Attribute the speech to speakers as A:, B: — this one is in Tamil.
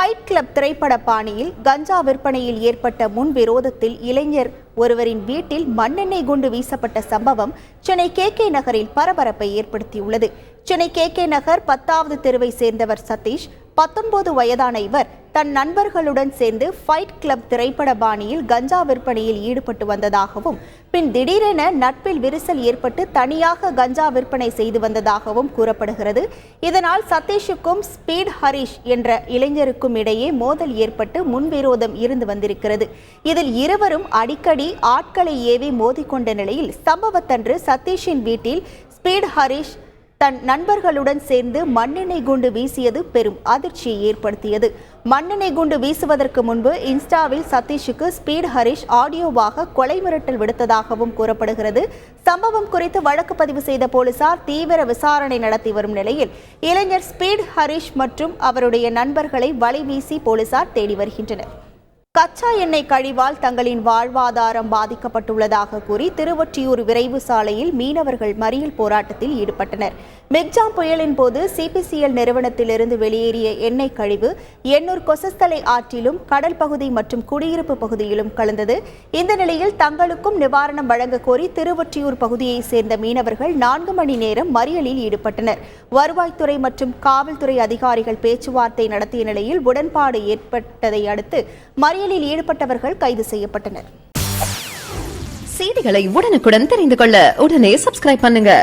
A: ஃபைட் கிளப் திரைப்பட பாணியில் கஞ்சா விற்பனையில் ஏற்பட்ட முன்விரோதத்தில் இளைஞர் ஒருவரின் வீட்டில் மண்ணெண்ணெய் குண்டு வீசப்பட்ட சம்பவம் சென்னை கே நகரில் பரபரப்பை ஏற்படுத்தியுள்ளது. சென்னை கே நகர் 10வது தெருவை சேர்ந்தவர் சதீஷ். 19 வயதான இவர் தன் நண்பர்களுடன் சேர்ந்து ஃபைட் கிளப் திரைப்பட பாணியில் கஞ்சா விற்பனையில் ஈடுபட்டு வந்ததாகவும் பின் திடீரென நட்பில் விரிசல் ஏற்பட்டு தனியாக கஞ்சா விற்பனை செய்து வந்ததாகவும் கூறப்படுகிறது. இதனால் சதீஷுக்கும் ஸ்பீட் ஹரிஷ் என்ற இளைஞருக்கும் இடையே மோதல் ஏற்பட்டு முன்விரோதம் இருந்து வந்திருக்கிறது. இதில் இருவரும் அடிக்கடி ஆட்களை ஏவி மோதிக்கொண்ட நிலையில் சம்பவத்தன்று சதீஷின் வீட்டில் ஸ்பீட் ஹரிஷ் தன் நண்பர்களுடன் சேர்ந்து மண்ணெண்ணெய் குண்டு வீசியது பெரும் அதிர்ச்சியை ஏற்படுத்தியது. மண்ணெண்ணெய் குண்டு வீசுவதற்கு முன்பு இன்ஸ்டாவில் சதீஷுக்கு ஸ்பீட் ஹரிஷ் ஆடியோவாக கொலை மிரட்டல் விடுத்ததாகவும் கூறப்படுகிறது. சம்பவம் குறித்து வழக்கு பதிவு செய்த போலீசார் தீவிர விசாரணை நடத்தி வரும் நிலையில் இளைஞர் ஸ்பீட் ஹரிஷ் மற்றும் அவருடைய நண்பர்களை வலைவீசி போலீசார் தேடி வருகின்றனர். கச்சா எண்ணெய் கழிவால் தங்களின் வாழ்வாதாரம் பாதிக்கப்பட்டுள்ளதாக கூறி திருவொற்றியூர் விரைவு சாலையில் மீனவர்கள் மறியல் போராட்டத்தில் ஈடுபட்டனர். மெக்ஜாம் புயலின் போது சிபிசிஎல் நிறுவனத்திலிருந்து வெளியேறிய எண்ணெய் கழிவு எண்ணூர் கொசஸ்தலை ஆற்றிலும் கடல் பகுதி மற்றும் குடியிருப்பு பகுதியிலும் கலந்தது. இந்த நிலையில் தங்களுக்கும் நிவாரணம் வழங்க கோரி திருவொற்றியூர் பகுதியைச் சேர்ந்த மீனவர்கள் 4 மணி நேரம் மறியலில் ஈடுபட்டனர். வருவாய்த்துறை மற்றும் காவல்துறை அதிகாரிகள் பேச்சுவார்த்தை நடத்திய நிலையில் உடன்பாடு ஏற்பட்டதை அடுத்து மறியலில் ஈடுபட்டவர்கள் கைது செய்யப்பட்டனர்.
B: செய்திகளை உடனுக்குடன் தெரிந்து கொள்ள உடனே சப்ஸ்கிரைப் பண்ணுங்க.